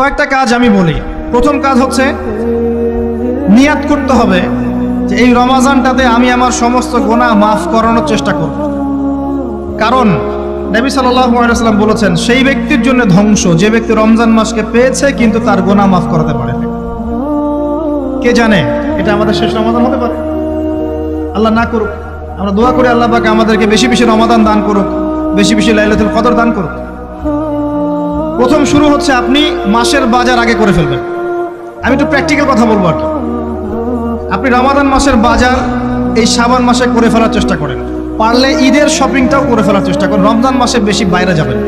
কয়েকটা কাজ আমি বলি। প্রথম কাজ হচ্ছে নিয়াত করতে হবে যে এই রমাজানটাতে আমি আমার সমস্ত গুনাহ মাফ করানোর চেষ্টা করব। কারণ নবী সাল্লাল্লাহু আলাইহি ওয়াসাল্লাম বলেছেন, সেই ব্যক্তির জন্য ধ্বংস যে ব্যক্তি রমজান মাসকে পেয়েছে কিন্তু তার গুনাহ মাফ করাতে পারে না। কে জানে এটা আমাদের শেষ রমাদান হতে পারে? আল্লাহ না করুক। আমরা দোয়া করি আল্লাহ পাক আমাদেরকে বেশি বেশি রমাদান দান করুক, বেশি বেশি লাইলাতুল কদর দান করুক। প্রথম শুরু হচ্ছে আপনি মাসের বাজার আগে করে ফেলবেন। আমি একটু প্র্যাকটিক্যাল কথা বলবো আর কি। আপনি রমাদান মাসের বাজার এই শাবান মাসে করে ফেলার চেষ্টা করেন। পারলে ঈদের শপিংটাও করে ফেলার চেষ্টা করেন। রমজান মাসে বেশি বাইরে যাবেন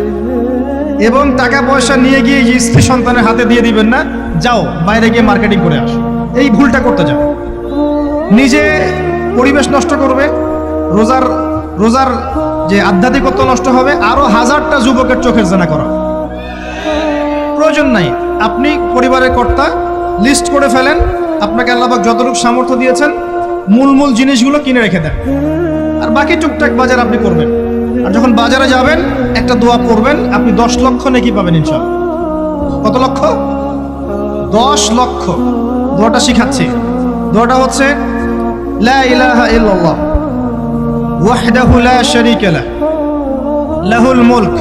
এবং টাকা পয়সা নিয়ে গিয়ে স্ত্রী সন্তানের হাতে দিয়ে দিবেন না, যাও বাইরে গিয়ে মার্কেটিং করে আসো। এই ভুলটা করতে যাও, নিজে পরিবেশ নষ্ট করবে, রোজার যে আধ্যাত্মিকত্ব নষ্ট হবে, আরো হাজারটা যুবকের চোখের জেনা করা প্রয়োজন নাই। আপনি পরিবারের কর্তা, লিস্ট করে ফেলেন, আপনাকে আল্লাহ পাক যতটুকু সামর্থ্য দিয়েছেন মূল জিনিসগুলো কিনে রেখে দেন, আর বাকি টুকটাক বাজার আপনি করবেন। আর যখন বাজারে যাবেন একটা দোয়া পড়বেন, আপনি 10 লক্ষ নেকি পাবেন ইনশাআল্লাহ। কত লক্ষ? 10 লক্ষ। দোয়াটা শিখাচ্ছি। দোয়াটা হচ্ছে লা ইলাহা ইল্লাল্লাহ ওয়াহদাহু লা শারীকা লাহু লাহুল মুলক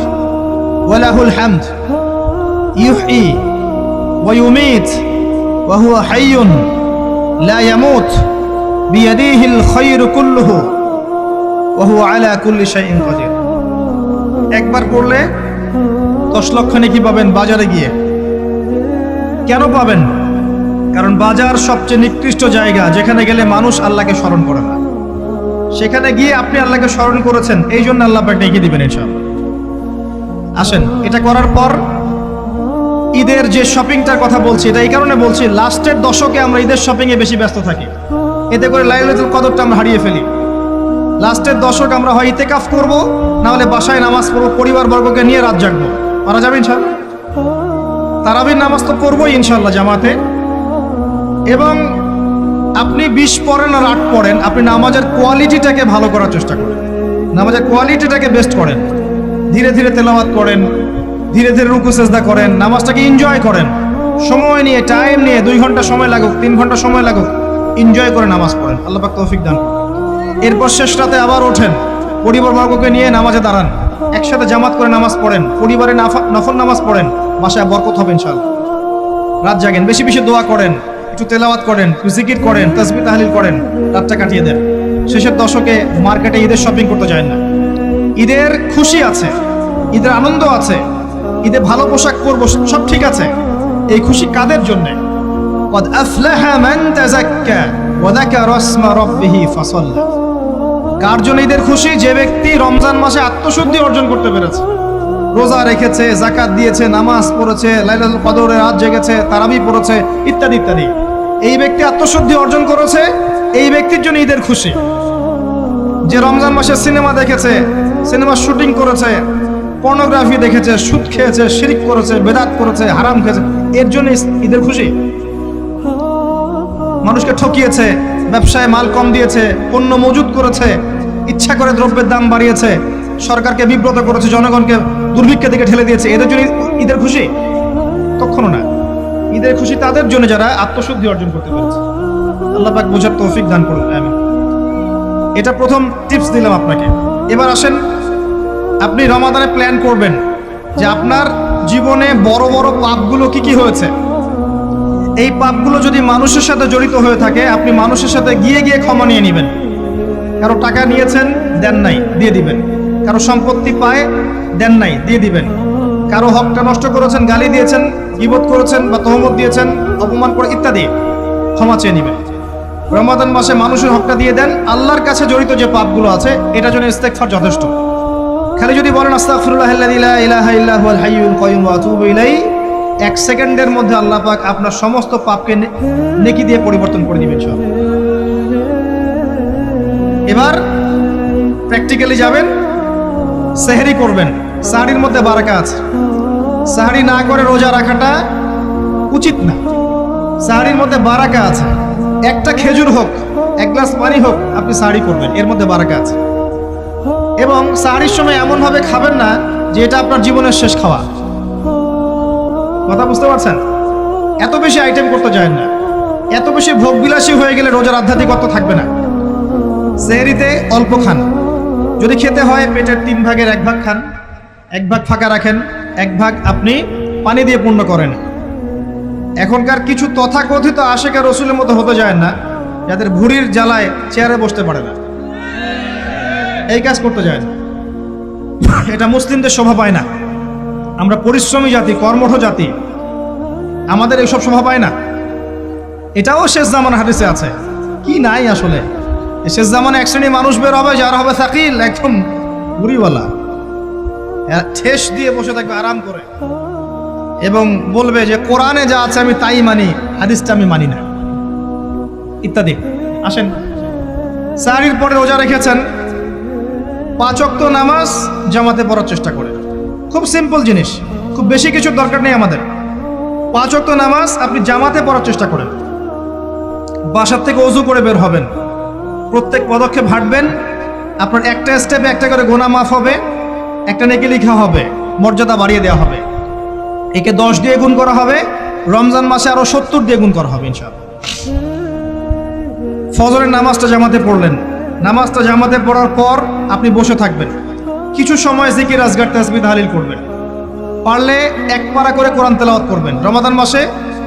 ওয়া লাহুল হামদ ইউহয়ী ওয়া ইউমীত ওয়া হুয়া হাইয়্যুন লা ইয়ামুত বিয়াদিহিল খায়রু কুল্লুহু ওয়া হুয়া আলা কুল্লি শাইইন কাদির। একবার পড়লে 10 লক্ষ নেকি পাবেন বাজারে গিয়ে। কেন পাবেন? কারণ বাজার সবচেয়ে নিকৃষ্ট জায়গা, যেখানে গেলে মানুষ আল্লাহকে স্মরণ করে না। সেখানে গিয়ে আপনি আল্লাহকে স্মরণ করেছেন, এই জন্য আল্লাহ পাক ডেকে দিবেন ইনশাআল্লাহ। আসেন, এটা করার পর ঈদের যে শপিংটার কথা বলছি, এটা এই কারণে বলছি, লাস্টের দশকে আমরা ঈদের শপিংয়ে বেশি ব্যস্ত থাকি। এতে করে লাইলাতুল কদরটা আমরা হারিয়ে ফেলি। লাস্টের দশক আমরা হয় ইতিকাফ করব, না হলে বাসায় নামাজ পড়বো, পরিবারবর্গকে নিয়ে রাত জাগবো। পারা যাবে ইনশাআল্লাহ? তারাবির নামাজ তো পড়বোই ইনশাআল্লাহ জামাতে। এবং আপনি 20 পড়েন আর 8 পড়েন, আপনি নামাজের কোয়ালিটিটাকে ভালো করার চেষ্টা করেন, নামাজের কোয়ালিটিটাকে বেস্ট করেন। ধীরে ধীরে তেলাওয়াত করেন, ধীরে ধীরে রুকু সেজদা করেন, নামাজটাকে এনজয় করেন। সময় নিয়ে, টাইম নিয়ে, 2 ঘন্টা সময় লাগুক, 3 ঘন্টা সময় লাগুক, এনজয় করে নামাজ পড়েন। আল্লাহ পাক তৌফিক দান করুন। এরপর শেষ রাতে আবার ওঠেন, পরিবারবর্গকে নিয়ে নামাজে দাঁড়ান, একসাথে জামাত করে নামাজ পড়েন, পরিবারে নফল নামাজ পড়েন, বাসায় বরকত হবে ইনশাআল্লাহ। রাত জাগেন, বেশি বেশি দোয়া করেন, একটু তেলাওয়াত করেন, একটু জিকির করেন, তাসবিহ তাহলিল করেন, রাতটা কাটিয়ে দেন। শেষের দশকে মার্কেটে ঈদের শপিং করতে যায় না। ঈদের খুশি আছে, ঈদের আনন্দ আছে, ঈদে ভালো পোশাক পরবো, সব ঠিক আছে। এই খুশি কাদের জন্যে? কদ আফলাহা মান তাযাক্কা ওয়া যাকারা ইসমা রাব্বিহি ফাসাল্লা। কার জন্য ঈদের খুশি? যে ব্যক্তি রমজান মাসে আত্মশুদ্ধি অর্জন করতে পেরেছে, রোজা রেখেছে, যাকাত দিয়েছে, নামাজ পড়েছে, লাইলাতুল কদরে রাত জেগেছে, তারাবি পড়েছে, ইত্যাদি ইত্যাদি। এই ব্যক্তি আত্মশুদ্ধি অর্জন করেছে, এই ব্যক্তির জন্য ঈদের খুশি। যে রমজান মাসে সিনেমা দেখেছে, সিনেমার শুটিং করেছে, পর্নোগ্রাফি দেখেছে, সুদ খেয়েছে, শিরক করেছে, বেদাত করেছে, হারাম খেয়েছে, এর জন্য ঈদের খুশি। মানুষকে ঠকিয়েছে, ব্যবসায় মাল কম দিয়েছে, পণ্য মজুত করেছে, ইচ্ছা করে দ্রব্যের দাম বাড়িয়েছে, সরকারকে বিব্রত করেছে, জনগণকে দুর্ভিক্ষের দিকে ঠেলে দিয়েছে, এদের জন্য ঈদের খুশি? কখনো না। ঈদের খুশি তাদের জন্য যারা আত্মশুদ্ধি অর্জন করতে পেরেছে। আল্লাহ পাক বোঝার তৌফিক দান করুন, আমিন। এটা প্রথম টিপস দিলাম আপনাকে। এবার আসেন, আপনি রমাদানে প্ল্যান করবেন যে আপনার জীবনে বড় বড় পাপগুলো কি হয়েছে। এই পাপগুলো যদি মানুষের সাথে জড়িত হয়ে থাকে, আপনি মানুষের সাথে গিয়ে ক্ষমা নিয়ে নেবেন। কারো টাকা নিয়েছেন, দেন নাই, দিয়ে দিবেন। কারো সম্পত্তি পায়, দেন নাই, দিয়ে দিবেন। কারো হকটা নষ্ট করেছেন, গালি দিয়েছেন, গীবত করেছেন বা তহমত দিয়েছেন, অপমান করে ইত্যাদি, ক্ষমা চেয়ে নেবেন। রমাদান মাসে মানুষের হকটা দিয়ে দেন। আল্লাহর কাছে জড়িত যে পাপগুলো আছে, এটার জন্য ইস্তেগফার যথেষ্ট। খালি যদি বলেন আস্তাগফিরুল্লাহাল্লাযী লা ইলাহা ইল্লা হুয়াল হাইয়ুল কাইয়্যুম ওয়া আতুবু ইলাইহি, 1 সেকেন্ডের মধ্যে আল্লাহ পাক আপনার সমস্ত পাপকে নেকি দিয়ে পরিবর্তন করে দিবেন সব। এবার প্র্যাকটিক্যালি যাবেন, সেহরি করবেন। সাহরির মধ্যে বারাকা আছে। সাহরি না করে রোজা রাখাটা উচিত না। সাহরির মধ্যে বারাকা আছে। একটা খেজুর হোক, 1 গ্লাস পানি হোক, আপনি সাহরি করবেন, এর মধ্যে বারাকা আছে। এবং সাহরির সময় এমনভাবে খাবেন না যে এটা আপনার জীবনের শেষ খাওয়া। কথা বুঝতে পারছেন? এত বেশি আইটেম করতে যায় না, এত বেশি ভোগবিলাসী হয়ে গেলে রোজার আধ্যাত্মিকত্ব থাকবে না। সেহরিতে অল্প খান, যদি খেতে হয় পেটের 3 ভাগের 1 ভাগ খান, 1 ভাগ ফাঁকা রাখেন, 1 ভাগ আপনি পানি দিয়ে পূর্ণ করেন। এখনকার কিছু তথাকথিত আশেকা রসুলের মতো হতে যায় না, যাদের ভুঁড়ির জ্বালায় চেয়ারে বসতে পারে না, এই কাজ করতে যায় না। এটা মুসলিমদের শোভা পায় না। আমরা পরিশ্রমী জাতি, কর্মঠ জাতি, আমাদের এইসব শোভা পায় না। এটাও শেষ জামানার হাদিসে আছে। কি নাই আসলে, শেষ জামানে এক শ্রেণী মানুষ বের হবে যারা হবে সাকিল, একদম বুড়িওয়ালা, ঠেস দিয়ে বসে থাকবে আরাম করে, এবং বলবে যে কোরআনে যা আছে আমি তাই মানি, হাদিসটা আমি মানি না, ইত্যাদি। আসেন, সাহরির পরে রোজা রেখেছেন, 5 ওয়াক্ত নামাজ জামাতে পড়ার চেষ্টা করে। খুব সিম্পল জিনিস, খুব বেশি কিছুর দরকার নেই আমাদের। 5 ওয়াক্ত নামাজ আপনি জামাতে পড়ার চেষ্টা করেন। বাসার থেকে ওযু করে বের হবেন, প্রত্যেক পদক্ষেপ হাঁটবেন, আপনার একটা স্টেপে একটা করে গুনাহ মাফ হবে, একটা নেকি লেখা হবে, মর্যাদা বাড়িয়ে দেওয়া হবে। একে 10 দিয়ে গুণ করা হবে, রমজান মাসে আরো 70 দিয়ে গুণ করা হবে ইনশাআল্লাহ। ফজরের নামাজটা জামাতে পড়লেন, নামাজটা জামাতে পড়ার পর আপনি বসে থাকবেন, কিছু সময় জিকির আজগার তাসবিহ তাহলিল করবেন। পারলে 1 পারা করে কোরআন তেলাওয়াত করবেন। রমাদান মাসে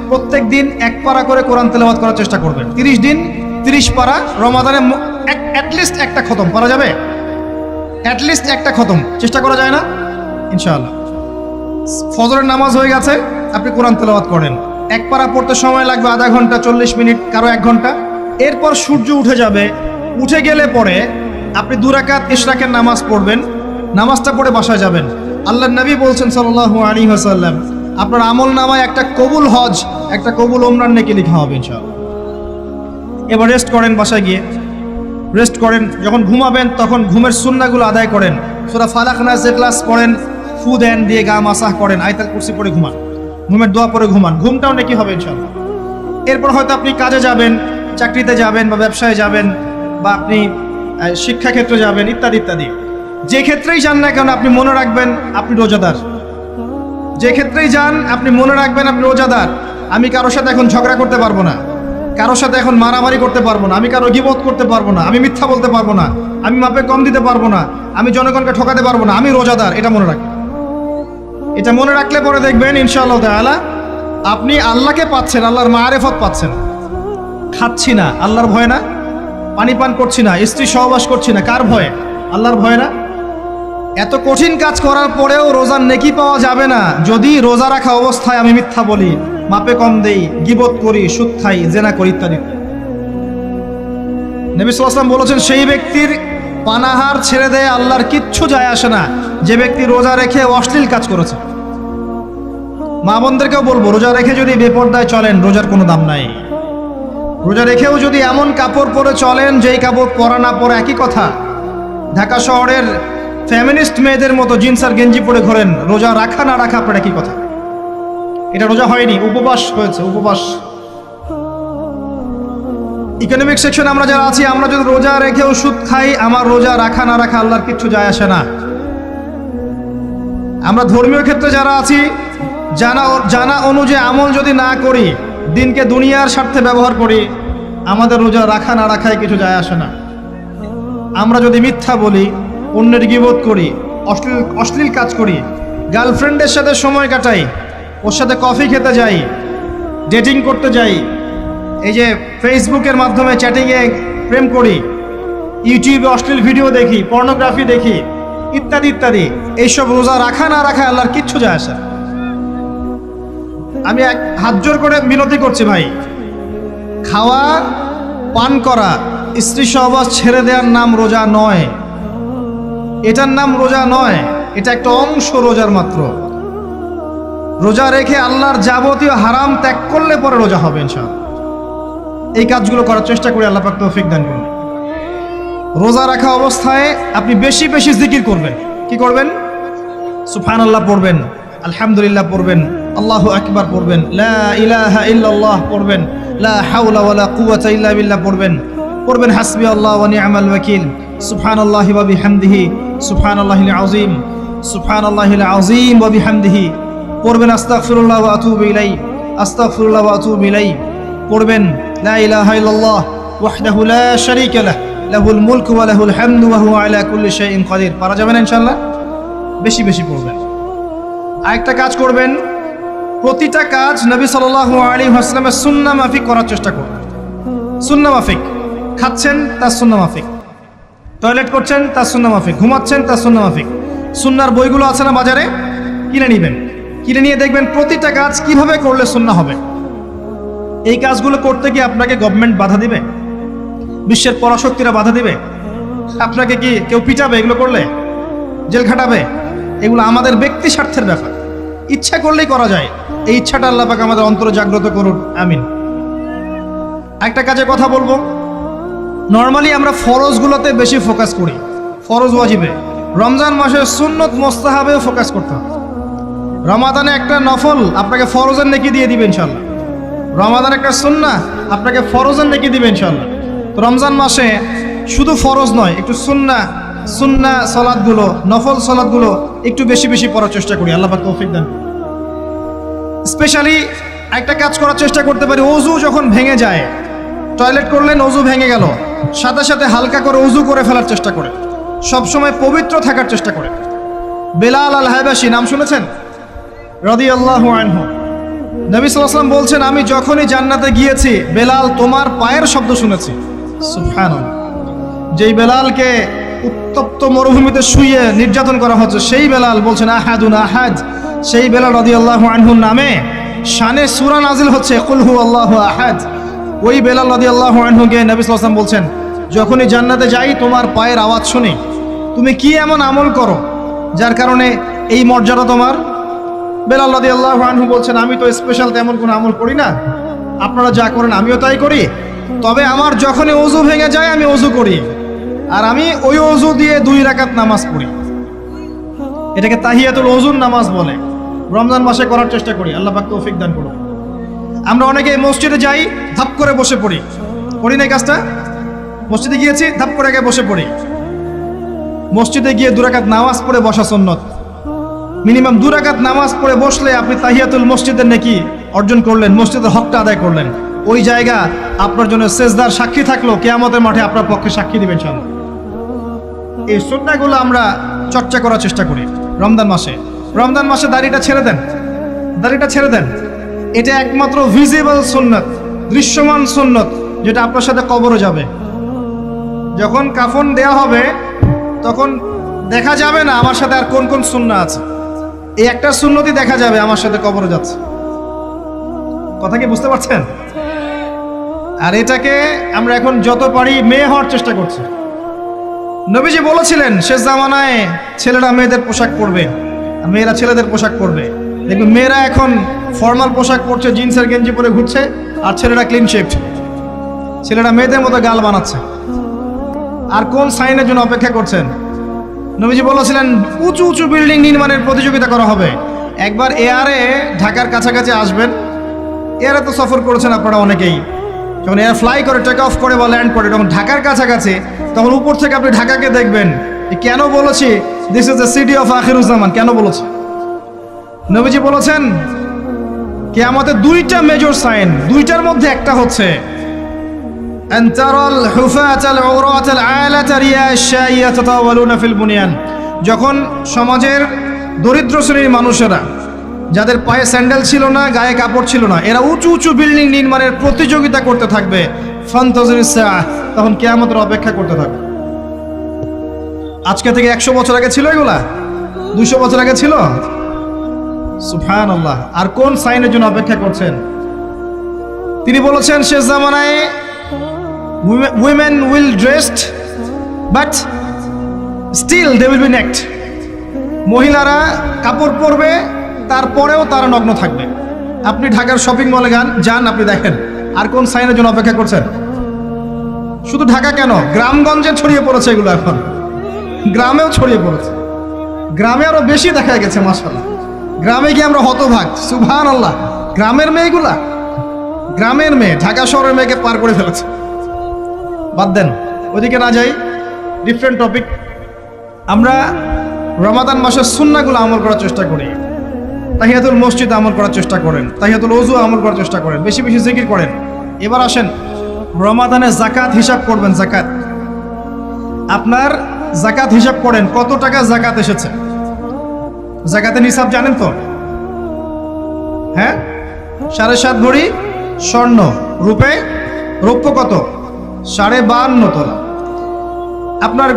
প্রত্যেক দিন 1 পারা করে কোরআন তেলাওয়াত করার চেষ্টা করবেন। 30 দিন 30 পারা, রমাদানে অ্যাটলিস্ট একটা খতম করা যাবে, অ্যাটলিস্ট একটা খতম চেষ্টা করা যায় না ইনশাআল্লাহ। ফজরের নামাজ হয়ে গেছে, আপনি কোরআন তেলাওয়াত করেন। 1 পারা পড়তে সময় লাগবে আধা ঘন্টা, 40 মিনিট, কারো 1 ঘন্টা। এরপর সূর্য উঠে যাবে, উঠে গেলে পরে আপনি 2 রাকাত ইশরাকের নামাজ পড়বেন, নামাজটা পড়ে বাসায় যাবেন। আল্লাহর নবী বলছেন সাল্লাল্লাহু আলাইহি ওয়াসাল্লাম, আপনার আমল নামায় একটা কবুল হজ, একটা কবুল ওমরার নেকি লেখা হবে ইনশাআল্লাহ। এবার রেস্ট করেন, বাসায় গিয়ে রেস্ট করেন। যখন ঘুমাবেন তখন ঘুমের সুন্নাহগুলো আদায় করেন, সূরা ফালাক নাস ইখলাস পড়েন, ফু দেন, দিয়ে গা মাসাহ করেন, আয়াতুল কুরসি পড়ে ঘুমান, ঘুমের দোয়া পড়ে ঘুমান, ঘুমটাও নেকি হবে ইনশাআল্লাহ। এরপর হয়তো আপনি কাজে যাবেন, চাকরিতে যাবেন, বা ব্যবসায় যাবেন, বা আপনি শিক্ষাক্ষেত্রে যাবেন, ইত্যাদি ইত্যাদি। যে ক্ষেত্রেই যান না কেন আপনি মনে রাখবেন আপনি রোজাদার। যে ক্ষেত্রেই যান আপনি মনে রাখবেন আপনি রোজাদার। আমি কারোর সাথে এখন ঝগড়া করতে পারবো না, কারোর সাথে এখন মারামারি করতে পারবো না, আমি কারো গীবত করতে পারবো না, আমি মিথ্যা বলতে পারবো না, আমি মাপে কম দিতে পারবো না, আমি জনগণকে ঠকাতে পারবো না, আমি রোজাদার। এটা মনে রাখবেন। এটা মনে রাখলে পরে দেখবেন ইনশাআল্লাহ তাআলা আপনি আল্লাহকে পাচ্ছেন, আল্লাহর মারিফত পাচ্ছেন। খাচ্ছি না আল্লাহর ভয় না, পানি পান করছি না, স্ত্রী সহবাস করছি না, কার ভয়ে? আল্লাহর ভয় না। এত কঠিন কাজ করার পরেও রোজার নেকি পাওয়া যাবে না যদি রোজা রাখা অবস্থায় আমি মিথ্যা বলি, মাপে কম দেই, গীবত করি, সুদ খাই, জেনা করি ইত্যাদি। নবী সাল্লাল্লাহু আলাইহি ওয়াসাল্লাম বলেছেন সেই ব্যক্তির পানাহার ছেড়ে দেয় আল্লাহর কিচ্ছু যায় আসে না, যে ব্যক্তি রোজা রেখে অশ্লীল কাজ করেছে। মা বোনদেরকেও বলবো, রোজা রেখে যদি বেপরদায় চলেন রোজার কোনো দাম নাই। রোজা রেখেও যদি এমন কাপড় পরে চলেন যেই কাপড় পরা না পরে একই কথা, ঢাকা শহরের ফেমিনিস্ট মেয়েদের মতো জিন্স আর গেঞ্জি পরে ঘোরেন, রোজা রাখা না রাখা আপনার একই কথা। এটা রোজা হয়নি, উপবাস হয়েছে, উপবাস। ইকোনমিক সেকশন আমরা যারা আছি, আমরা যদি রোজা রেখেও সুদ খাই, আমার রোজা রাখা না রাখা আল্লাহর কিচ্ছু যায় আসে না। আমরা ধর্মীয় ক্ষেত্রে যারা আছি, জানা অনুযায়ী আমল যদি না করি, দিনকে দুনিয়ার স্বার্থে ব্যবহার করি, আমাদের রোজা রাখা না রাখায় কিছু যায় আসে না। আমরা যদি মিথ্যা বলি, অন্যের গীবত করি, অশ্লীল কাজ করি, গার্লফ্রেন্ডের সাথে সময় কাটাই, ওর সাথে কফি খেতে যাই, ডেটিং করতে যাই, এই যে ফেসবুকের মাধ্যমে চ্যাটিংয়ে প্রেম করি, ইউটিউবে অশ্লীল ভিডিও দেখি, পর্নোগ্রাফি দেখি, ইত্যাদি ইত্যাদি, এইসব রোজা রাখা না রাখা আল্লাহর কিচ্ছু যায় আসে না। আমি হাত জোর করে বিনতি করছি ভাই, খাওয়া পান করা, স্ত্রী সহবাস ছেড়ে দেওয়ার নাম রোজা নয়, এটার নাম রোজা নয়, এটা একটা অংশ রোজার মাত্র। রোজা রেখে আল্লাহর যাবতীয় হারাম ত্যাগ করলে পরে রোজা হবে ইনশাআল্লাহ। এই কাজগুলো করার চেষ্টা করি, আল্লাহ পাক তৌফিক দান করুন। রোজা রাখা অবস্থায় আপনি বেশি বেশি জিকির করবেন। কি করবেন? সুবহানাল্লাহ পড়বেন, আলহামদুলিল্লাহ পড়বেন, আল্লাহু আকবার পড়বেন, লা ইলাহা ইল্লাল্লাহ পড়বেন, লা হাওলা ওয়ালা কুওয়াতা ইল্লা বিল্লাহ পড়বেন হাসবি আল্লাহ ওয়া নি'মাল ওয়াকিল, সুবহানাল্লাহি ওয়া বিহামদিহি, সুবহানাল্লাহিল আযীম, সুবহানাল্লাহিল আযীম ওয়া বিহামদিহি, পড়বেন আস্তাগফিরুল্লাহ ওয়া আতুবু ইলাইহি, আস্তাগফিরুল্লাহ ওয়া আতুবু ইলাইহি। পড়বেন লা ইলাহা ইল্লাল্লাহ ওয়াহদাহু লা শারীকা লাহ লাহুল মুলকু ওয়া লাহুল হামদু ওয়া হুয়া আলা কুল্লি শাইইন কাদির। পারা যাবে না ইনশাআল্লাহ? বেশি বেশি পড়বেন। আরেকটা কাজ করবেন, প্রতিটা কাজ নবী সাল্লাল্লাহু আলাইহি ওয়াসাল্লামের সুন্নাহ মাফিক করার চেষ্টা করবেন। সুন্নাহ মাফিক, খাচ্ছেন তার সুন্নাহ মাফিক, টয়লেট করছেন তার সুন্নাহ মাফিক, ঘুমাচ্ছেন তার সুন্নাহ মাফিক। সুন্নাহর বইগুলো আছে না বাজারে, কিনে নেবেন। কিনে নিয়ে দেখবেন প্রতিটা কাজ কিভাবে করলে সুন্নাহ হবে। এই কাজগুলো করতে গিয়ে আপনাকে গভর্নমেন্ট বাধা দিবে, বিশ্বের পরাশক্তিরা বাধা দিবে, আপনাকে কি কেউ পিটাবে এগুলো করলে, জেল খাটাবে? এগুলো আমাদের ব্যক্তি স্বার্থের ব্যাপার, ইচ্ছা করলেই করা যায়। এই ইচ্ছাটা আল্লাহ পাক আমাদের অন্তরে জাগ্রত করুন, আমিন। একটা কাজে কথা বলবো, নর্মালি আমরা ফরজগুলোতে বেশি ফোকাস করি, ফরজ ওয়াজিবে। রমজান মাসে সুন্নত মোস্তাহাবেও ফোকাস করতে হবে। রমাদানে একটা নফল আপনাকে ফরজের নেকি দিয়ে দিবে ইনশাল্লাহ, রমাদান একটা সুন্নাহ আপনাকে ফরজের নেকি দিবে ইনশাল্লাহ। তো রমজান মাসে শুধু ফরজ নয়, একটু সুন্নাহ সালাতগুলো, নফল সালাতগুলো একটু বেশি বেশি পড়ার চেষ্টা করি, আল্লাহ পাক তৌফিক দেন। স্পেশালি একটা কাজ করার চেষ্টা করতে পারি, ওযু যখন ভেঙে যায়, টয়লেট করলেন ওযু ভেঙে গেল, সাথে সাথে হালকা করে ওযু করে ফেলার চেষ্টা করে, সবসময় পবিত্র থাকার চেষ্টা করে। বেলাল আল হাবাশি নাম শুনেছেন? রাদিয়াল্লাহু আনহু। নবী সাল্লাল্লাহু আলাইহি ওয়াসাল্লাম বলছেন, আমি যখনই জান্নাতে গিয়েছি বেলাল তোমার পায়ের শব্দ শুনেছি। সুবহানাল্লাহ। যেই বেলালকে উত্তপ্ত মরুভূমিতে শুইয়ে নির্যাতন করা হচ্ছে, সেই বেলাল বলছেন আহাদুন আহাদ। সেই বেলাল রাদিয়াল্লাহু আনহুর নামে শানে সূরা নাজিল হচ্ছে কুল হুয়াল্লাহু আহাদ। ওই বেলাল রাদিয়াল্লাহু আনহুকে নবী সাল্লাল্লাহু আলাইহি ওয়াসাল্লাম বলছেন, যখনই জান্নাতে যাই তোমার পায়ের আওয়াজ শুনি, তুমি কি এমন আমল করো যার কারণে এই মর্যাদা তোমার? বেলাল রাদিয়াল্লাহু আনহু বলছেন, আমি তো স্পেশাল তেমন কোনো আমল করি না, আপনারা যা করেন আমিও তাই করি, তবে আমার যখনই ওযু ভেঙে যায় আমি ওযু করি, আর আমি ওই ওযু দিয়ে 2 রাকাত নামাজ পড়ি। এটাকে তাহিয়াতুল ওযুর নামাজ বলে। রমজান মাসে করার চেষ্টা করি, আল্লাহ পাক তৌফিক দান করুন। আমরা অনেকে মসজিদে যাই, ধাপ করে বসে পড়ি, করি না এই কাজটা? মসজিদে গিয়েছি, ধাপ করে আগে বসে পড়ি। মসজিদে গিয়ে 2 রাকাত নামাজ পড়ে বসা সুন্নত। মিনিমাম 2 রাকাত নামাজ পড়ে বসলে আপনি তাহিয়াতুল মসজিদের নেকি অর্জন করলেন, মসজিদের হকটা আদায় করলেন। ওই জায়গা আপনার জন্য সেজদার সাক্ষী থাকলো, কিয়ামতের মাঠে আপনার পক্ষে সাক্ষী দিবেন ইনশাআল্লাহ। এই সুন্নাহগুলো আমরা চর্চা করার চেষ্টা করি রমজান মাসে। রমজান মাসে দাড়িটা ছেড়ে দেন, দাড়িটা ছেড়ে দেন। এটা একমাত্র ভিজিবল সুন্নাত, দৃশ্যমান সুন্নাত, যেটা আপনার সাথে কবরে যাবে। যখন কাফন দেয়া হবে তখন দেখা যাবে না আমার সাথে আর কোন কোন সুন্নাহ আছে, এই একটা সুন্নতই দেখা যাবে আমার সাথে কবরে যাচ্ছে। কথা কি বুঝতে পারছেন? আর এটাকে আমরা এখন যত পারি মেয়ে হওয়ার চেষ্টা করছি। নবীজি বলেছিলেন শেষ জামানায় ছেলেরা মেয়েদের পোশাক পরবে আর মেয়েরা ছেলেদের পোশাক পরবে। দেখবেন মেয়েরা এখন ফর্মাল পোশাক পরছে, জিন্সের গেঞ্জি পরে ঘুরছে, আর ছেলেরা ক্লিন শেভড। ছেলেরা মেয়েদের মতো গাল বানাচ্ছে। আর কোন সাইনের জন্য অপেক্ষা করছেন? নবীজি বলেছিলেন উঁচু উঁচু বিল্ডিং নির্মাণের প্রতিযোগিতা করা হবে। একবার এয়ারে ঢাকার কাছাকাছি আসবেন, এয়ারে তো সফর করেছেন আপনারা অনেকেই। যখন এয়ার ফ্লাই করে, টেক অফ করে বা ল্যান্ড করে, যখন ঢাকার কাছাকাছি, তখন উপর থেকে আপনি ঢাকাকে দেখবেন। কেন বলেছি this is the city of Akhiruzzaman, কেন বলেছি? নবীজি বলেছেন কিয়ামতের 2টা মেজর সাইন, 2টার মধ্যে একটা হচ্ছে আনতারাল হুফাতাল উরাতাল আলাতা রিয়াশাইয়া তাতাওয়ালুনা ফিল বুনিয়ান। যখন সমাজের দরিদ্র শ্রেণীর মানুষেরা, যাদের পায়ে স্যান্ডেল ছিল না, গায়ে কাপড় ছিল না, এরা উঁচু উঁচু বিল্ডিং নির্মাণের প্রতিযোগিতা করতে থাকবে, ফান্তাজিরিস সাআহ, তখন কিয়ামতের অপেক্ষা করতে থাকবে। আজকে থেকে 100 বছর আগে ছিল এগুলা? 200 বছর আগে ছিল? সুবহানাল্লাহ। আর কোন সাইনের জন্য অপেক্ষা করছেন? তিনি বলেছেন শেষ জামানায় women will dressed but still they will be naked। মহিলারা কাপড় পরবে, তারপরেও তারা নগ্ন থাকবে। আপনি ঢাকার শপিং মলে যান, আপনি দেখেন। আর কোন সাইনের জন্য অপেক্ষা করছেন? শুধু ঢাকা কেন, গ্রামগঞ্জে ছড়িয়ে পড়েছে এগুলো, এখন গ্রামেও ছড়িয়ে পড়েছে। গ্রামে আরো বেশি দেখা গেছে মাশাআল্লাহ। গ্রামে গিয়ে আমরা হতভাগ, সুবহানাল্লাহ। গ্রামের মেয়েগুলা, গ্রামের মেয়ে ঢাকা শহরের মেয়েকে পার করে ফেলেছে। বাদ দেন, ওইদিকে না যাই, ডিফারেন্ট টপিক। আমরা রমাদান মাসের সুন্নাহগুলো আমল করার চেষ্টা করি। তাহিয়াতুল মসজিদ আমল করার চেষ্টা করেন, তাহিয়াতুল ওযু আমল করার চেষ্টা করেন, বেশি বেশি জিকির করেন। এবার আসেন রমাদানে জাকাত হিসাব করবেন। জাকাত, আপনার জাকাত হিসাব করেন কত টাকা জাকাত এসেছে। জাকাতের হিসাব জানেন তো? হ্যাঁ, 7.5 ভরি স্বর্ণ, রৌপ্য কত? 52.5 তোলা। আপনার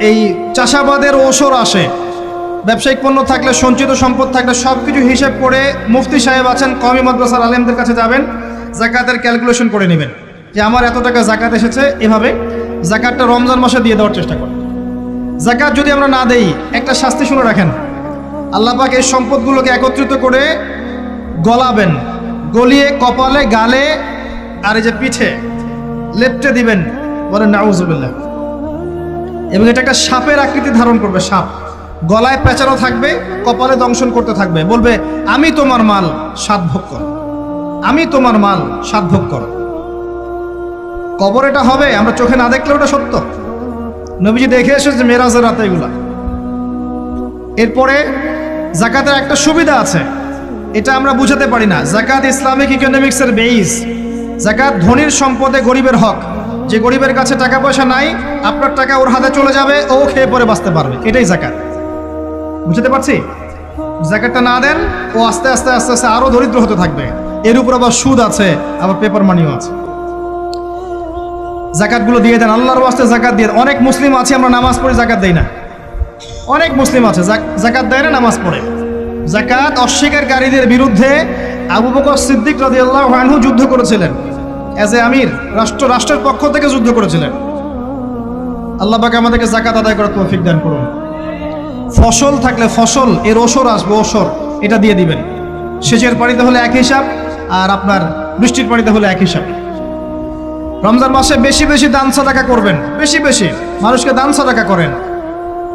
এই চাষাবাদের ওসর আসে, ব্যবসায়িক পণ্য থাকলে, সঞ্চিত সম্পদ থাকলে সব কিছু হিসাব করে মুফতি সাহেব আছেন, কওমি মাদ্রাসার আলেমদের কাছে যাবেন, জাকাতের ক্যালকুলেশন করে নেবেন যে আমার এত টাকা জাকাত এসেছে। এভাবে জাকাতটা রমজান মাসে দিয়ে দেওয়ার চেষ্টা করেন। জাকাত যদি আমরা না দেই, একটা শাস্তি শুনে রাখেন, আল্লাহ পাক এই সম্পদগুলোকে একত্রিত করে গলাবেন, গলিয়ে কপালে, গালে আর এই যে পিঠে লেপটে দিবেন, বলেন নাউজুবিল্লাহ। এবং এটা একটা সাপের আকৃতি ধারণ করবে, সাপ গলায় পেঁচানো থাকবে, কপালে দংশন করতে থাকবে, বলবে আমি তোমার মাল সাত ভোগ করো, আমি তোমার মাল সাত ভোগ করো। কবর এটা হবে, আমরা চোখে না দেখলে ওটা সত্য। নবীজি দেখে এসেছে মেরাজের রাতে এগুলা। এরপরে জাকাতের একটা সুবিধা আছে, এটা আমরা বুঝাতে পারি না। জাকাত ইসলামিক ইকোনমিক্সের বেইস। জাকাত ধনীর সম্পদে গরিবের হক। যে গরিবের কাছে টাকা পয়সা নাই, আপনার টাকা ওর হাতে চলে যাবে, ও খেয়ে পরে বাঁচতে পারবে, এটাই জাকাত। বুঝতে পারছি? জাকাতটা না দেন, ও আস্তে আস্তে আস্তে আস্তে আরো দরিদ্র হতে থাকবে। এর উপর আবার সুদ আছে, আবার পেপার মানিও আছে। জাকাতগুলো দিয়ে দেন, আল্লাহর ওয়াস্তে জাকাত দিয়ে। অনেক মুসলিম আছে আমরা নামাজ পড়ে জাকাত দেই না। অনেক মুসলিম আছে জাকাত দেয় না, নামাজ পড়ে। জাকাত অস্বীকারীদের বিরুদ্ধে আবু বকর সিদ্দিক রাদিয়াল্লাহু আনহু যুদ্ধ করেছিলেন। এজ এ আমির, রাষ্ট্রের পক্ষ থেকে যুদ্ধ করেছিলেন। আল্লাহ পাক আমাদেরকে জাকাত আদায় করার তৌফিক দান করুন। ফসল থাকলে ফসল, এর ওসর আসবে, ওসর এটা দিয়ে দিবেন। সেচের পানিতে হলে এক হিসাব, আর আপনার বৃষ্টির পানিতে হলে এক হিসাব। রমজান মাসে বেশি বেশি দান সাদাকা করবেন, বেশি বেশি মানুষকে দান সাদাকা করেন।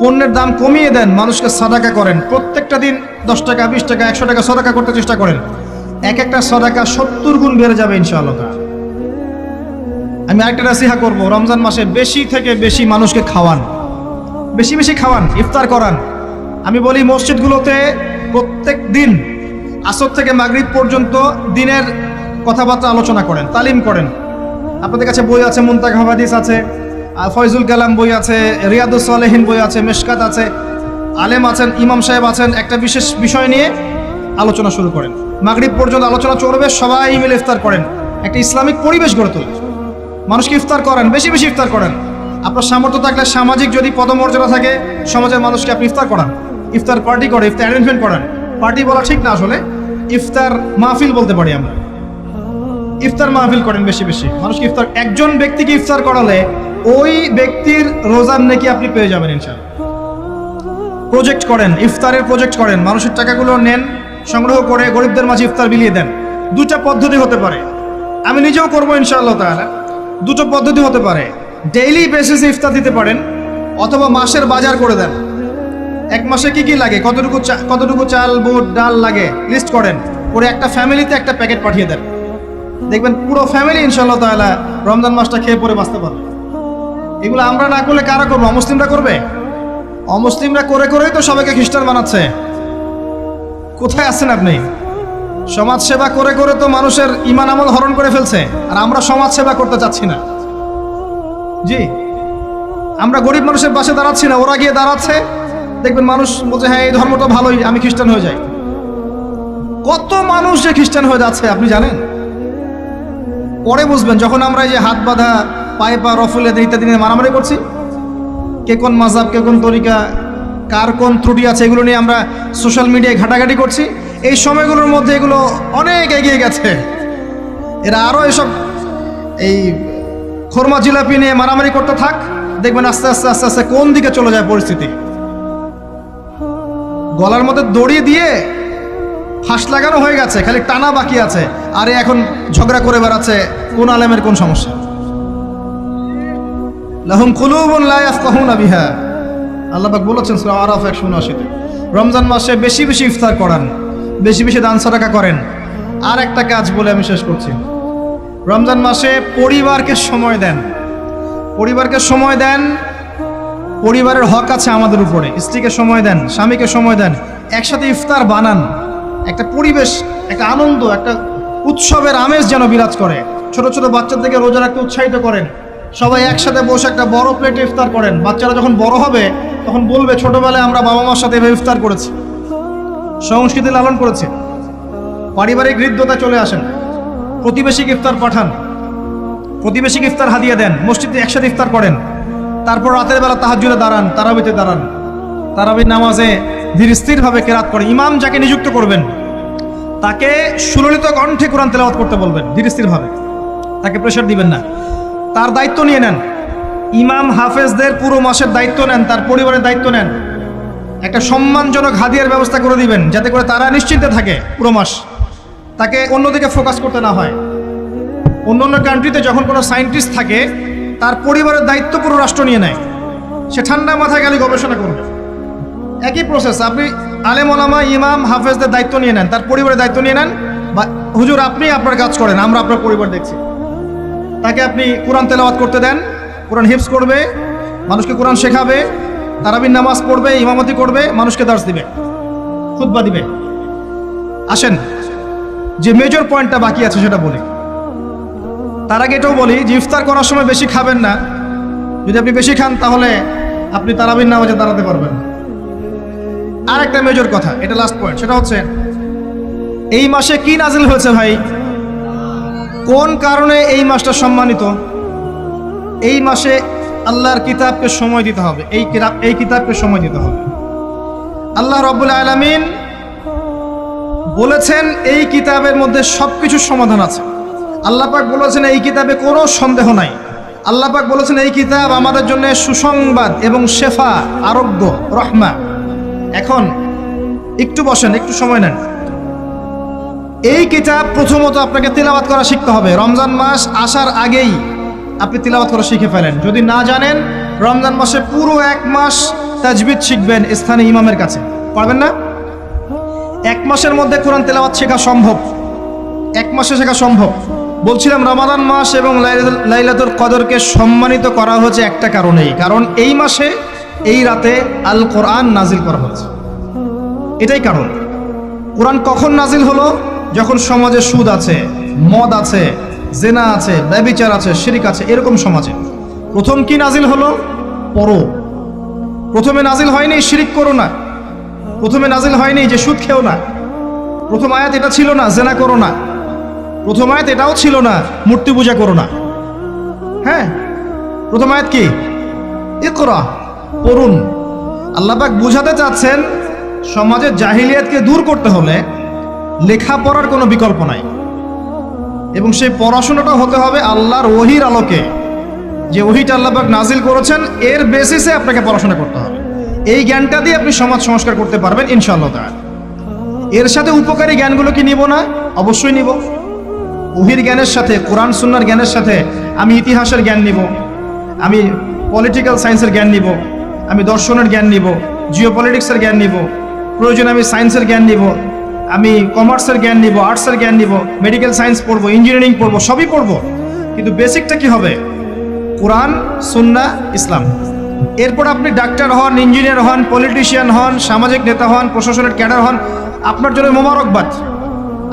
পণ্যের দাম কমিয়ে দেন, মানুষকে সাদাকা করেন। প্রত্যেকটা দিন 10 টাকা, 20 টাকা, 100 টাকা সাদাকা করতে চেষ্টা করেন। এক একটা সাদাকা 70 গুণ বেড়ে যাবে ইনশাআল্লাহ। আমি আরেকটা নসিহা করব, রমজান মাসে বেশি থেকে বেশি মানুষকে খাওয়ান, বেশি বেশি খাওয়ান, ইফতার করান। আমি বলি মসজিদগুলোতে প্রত্যেক দিন আসর থেকে মাগরিব পর্যন্ত দিনের কথাবার্তা আলোচনা করেন, তালিম করেন। আপনাদের কাছে বই আছে, মুনতাকা হাদিস আছে, ফয়জুল কালাম বই আছে, রিয়াদুস সালেহিন বই আছে, মেশকাত আছে, আলেম আছেন, ইমাম সাহেব আছেন। একটা বিশেষ বিষয় নিয়ে আলোচনা শুরু করেন, মাগরিব পর্যন্ত আলোচনা চলবে, সবাই মিলে ইফতার করেন। একটা ইসলামিক পরিবেশ গড়ে তোলেন, মানুষকে ইফতার করেন, বেশি বেশি ইফতার করেন। আপনার সামর্থ্য থাকলে, সামাজিক যদি পদমর্যাদা থাকে, সমাজের মানুষকে আপনি ইফতার করান, ইফতার পার্টি করে, ইফতার অ্যারেঞ্জমেন্ট করেন। পার্টি বলা ঠিক না, আসলে ইফতার মাহফিল বলতে পারি আমরা। ইফতার মাহফিল করেন বেশি বেশি, মানুষকে ইফতার। একজন ব্যক্তিকে ইফতার করালে ওই ব্যক্তির রোজার নেকি আপনি পেয়ে যাবেন ইনশাআল্লাহ। প্রজেক্ট করেন, ইফতারের প্রজেক্ট করেন, মানুষের টাকাগুলো নেন, সংগ্রহ করে গরিবদের মাঝে ইফতার বিলিয়ে দেন। দুটা পদ্ধতি হতে পারে, আমি নিজেও করবো ইনশাআল্লাহ তাআলা। দুটো পদ্ধতি হতে পারে, ডেইলি বেসিসে ইফতার দিতে পারেন, অথবা মাসের বাজার করে দেন। এক মাসে কি কি লাগে, কতটুকু চাল, বুট, ডাল লাগে লিস্ট করেন, করে একটা ফ্যামিলিতে একটা প্যাকেট পাঠিয়ে দেন। দেখবেন পুরো ফ্যামিলি ইনশাআল্লাহ তাআলা রমজান মাসটা খেয়ে পরে বাঁচতে পারবে। এগুলো আমরা না করলে কারা করবো? অমুসলিমরা করবে। অমুসলিমরা করে করেই তো সবাইকে খ্রিস্টান বানাচ্ছে। কোথায় আছেন আপনি? সমাজ সেবা করে করে তো মানুষের ঈমান আমল হরণ করে ফেলছে, আর আমরা সমাজ সেবা করতে চাচ্ছি না। জি, আমরা গরিব মানুষের পাশে দাঁড়াচ্ছি না, ওরা গিয়ে দাঁড়াচ্ছে। দেখবেন মানুষ বলছে হ্যাঁ এই ধর্মটা ভালোই, আমি খ্রিস্টান হয়ে যাই। কত মানুষ যে খ্রিস্টান হয়ে যাচ্ছে আপনি জানেন? পরে বুঝবেন, যখন আমরা এই যে হাত বাঁধা, পায়ে পা রফুলে ইত্যাদি নিয়ে মারামারি করছি, কে কোন মাযহাব, কে কোন তরিকা, কার কোন ত্রুটি আছে, এগুলো নিয়ে আমরা সোশ্যাল মিডিয়ায় ঘাটাঘাটি করছি। এই সময়গুলোর মধ্যে এগুলো অনেক এগিয়ে গেছে। এরা আরও এসব এই খোরমা জিলাপি নিয়ে মারামারি করতে থাক, দেখবেন আস্তে আস্তে আস্তে আস্তে কোন দিকে চলে যায় পরিস্থিতি। গলার মধ্যে দড়ি দিয়ে ফাঁস লাগানো হয়ে গেছে, খালি টানা বাকি আছে। আরে এখন ঝগড়া করে বেড়াচ্ছে কোন আলেমের কোন সমস্যা। লাহুম কুলুবুন লা ইয়াফকাহুনা বিহা, আল্লাহ পাক বলেছেন সূরা আরাফ 179-তে। রমজান মাসে বেশি বেশি ইফতার করান, বেশি বেশি দান সাদাকা করেন। আর একটা কাজ বলে আমি শেষ করছি, রমজান মাসে পরিবারকে সময় দেন। পরিবারকে সময় দেন, পরিবারের হক আছে আমাদের উপরে। স্ত্রীকে সময় দেন, স্বামীকে সময় দেন, একসাথে ইফতার বানান, একটা পরিবেশ, একটা আনন্দ, একটা উৎসবের আমেজ যেন বিরাজ করে। ছোট ছোট বাচ্চাদেরকে রোজা রাখতে উৎসাহিত করেন, সবাই একসাথে বসে একটা বড় প্লেটে ইফতার করেন। বাচ্চারা যখন বড় হবে তখন বলবে ছোটবেলায় আমরা বাবা মার সাথে এভাবে ইফতার করেছি, সংস্কৃতি লালন করেছি। পারিবারিক হৃদ্যতায় চলে আসেন, প্রতিবেশীকে ইফতার পাঠান, প্রতিবেশীকে ইফতার হাদিয়া দেন, মসজিদে একসাথে ইফতার করেন। তারপর রাতের বেলা তাহাজ্জুদে দাঁড়ান, তারাবিতে দাঁড়ান, তারাবির নামাজে ধীর স্থিরভাবে কেরাত করেন। ইমাম যাকে নিযুক্ত করবেন তাকে সুললিত কণ্ঠে কোরআন তেলাওয়াত করতে বলবেন, ধীর স্থিরভাবে, তাকে প্রেশার দিবেন না। তার দায়িত্ব নিয়ে নেন। ইমাম হাফেজদের পুরো মাসের দায়িত্ব নেন, তার পরিবারের দায়িত্ব নেন। একটা সম্মানজনক হাদিয়ার ব্যবস্থা করে দিবেন যাতে করে তারা নিশ্চিন্তে থাকে পুরো মাস, তাকে অন্যদিকে ফোকাস করতে না হয়। অন্য অন্য কান্ট্রিতে যখন কোনো সায়েন্টিস্ট থাকে তার পরিবারের দায়িত্ব পুরো রাষ্ট্র নিয়ে নেয়, সে ঠান্ডা মাথায় গেলে গবেষণা করবে। একই প্রসেস, আপনি আলেম ওলামা ইমাম হাফেজদের দায়িত্ব নিয়ে নেন, তার পরিবারের দায়িত্ব নিয়ে নেন। বা হুজুর আপনি আপনার কাজ করেন, আমরা আপনার পরিবার দেখছি। তাকে আপনি কোরআন তেলাওয়াত করতে দেন, কোরআন হিফজ করবে, মানুষকে কোরআন শেখাবে, তারাবির নামাজ পড়বে, ইমামতি করবে, মানুষকে দার্স দিবে, খুতবা দিবে। আসেন যে মেজর পয়েন্টটা বাকি আছে সেটা বলি। তার আগে এটাও বলি যে ইফতার করার সময় বেশি খাবেন না। যদি আপনি বেশি খান তাহলে আপনি তারাবির নামাজে দাঁড়াতে পারবেন। আর একটা মেজর কথা, এটা লাস্ট পয়েন্ট, সেটা হচ্ছে এই মাসে কি নাজিল হয়েছে ভাই, কোন কারণে এই মাসটা সম্মানিত। এই মাসে আল্লাহর কিতাবকে সময় দিতে হবে, এই কিতাবকে সময় দিতে হবে। আল্লাহ রাব্বুল আলামিন বলেছেন এই কিতাবের মধ্যে সবকিছুর সমাধান আছে। আল্লাহ পাক বলেছেন এই কিতাবে কোনো সন্দেহ নাই। আল্লাহ পাক বলেছেন এই কিতাব আমাদের জন্য সুসংবাদ এবং শেফা, আরোগ্য, রহমা। এখন একটু বসেন, একটু সময় নেন। এই কিতাব প্রথমত আপনাকে তিলাওয়াত করা শিখতে হবে। রমজান মাস আসার আগেই আপনি তিলাওয়াত করা শিখে ফেলেন। যদি না জানেন, রমজান মাসে পুরো 1 মাস তাজবিদ শিখবেন স্থানীয় ইমামের কাছে। পারবেন না? 1 মাসের মধ্যে কোরআন তেলাওয়াত শেখা সম্ভব, 1 মাসে শেখা সম্ভব। বলছিলাম রমাদান মাস এবং লাইলাতুল কদরকে সম্মানিত করা হয়েছে একটা কারণেই, কারণ এই মাসে এই রাতে আল কোরআন নাজিল করা হয়েছে। এটাই কারণ। কোরআন কখন নাজিল হলো? যখন সমাজে সুদ আছে, মদ আছে, জেনা আছে, ব্যভিচার আছে, শিরক আছে, এরকম সমাজে প্রথম কি নাজিল হলো? পড়ো। প্রথমে নাজিল হয়নি শিরক করো না, প্রথমে নাজিল হয়নি যে সুদ খেও না, প্রথম আয়াত এটা ছিল না জেনা করো না, প্রথম আয়াত এটাও ছিল না মূর্তি পূজা করো না। হ্যাঁ, প্রথম আয়াত কি? ইকরা, পড়ুন। আল্লাহ পাক বুঝাতে চাচ্ছেন সমাজের জাহিলিয়াতকে দূর করতে হলে লেখাপড়ার কোনো বিকল্প নাই, এবং সেই পড়াশোনাটা হতে হবে আল্লাহর ওহির আলোকে। যে ওহিটা আল্লাহ পাক নাজিল করেছেন এর বেসিসে আপনাকে পড়াশোনা করতে হবে। এই জ্ঞানটা দিয়ে আপনি সমাজ সংস্কার করতে পারবেন ইনশাআল্লাহ তাআলা। এর সাথে উপকারী জ্ঞানগুলো কি নিব না? অবশ্যই নিব। ওহির জ্ঞানের সাথে, কোরআন সুন্নাহর জ্ঞানের সাথে আমি ইতিহাসের জ্ঞান নিব, আমি পলিটিক্যাল সায়েন্সের জ্ঞান নিব, আমি দর্শনের জ্ঞান নিব, জিওপলিটিক্সের জ্ঞান নিব, প্রয়োজনে আমি সায়েন্সের জ্ঞান নিব, আমি কমার্সের জ্ঞান নিব, আর্টসের জ্ঞান নিব, মেডিকেল সায়েন্স পড়বো, ইঞ্জিনিয়ারিং পড়বো, সবই পড়বো। কিন্তু বেসিকটা কি হবে? কোরআন, সুন্নাহ, ইসলাম। এরপর আপনি ডাক্তার হন, ইঞ্জিনিয়ার হন, পলিটিশিয়ান হন, সামাজিক নেতা হন, প্রশাসনের ক্যাডার হন, আপনার জন্য মোবারকবাদ।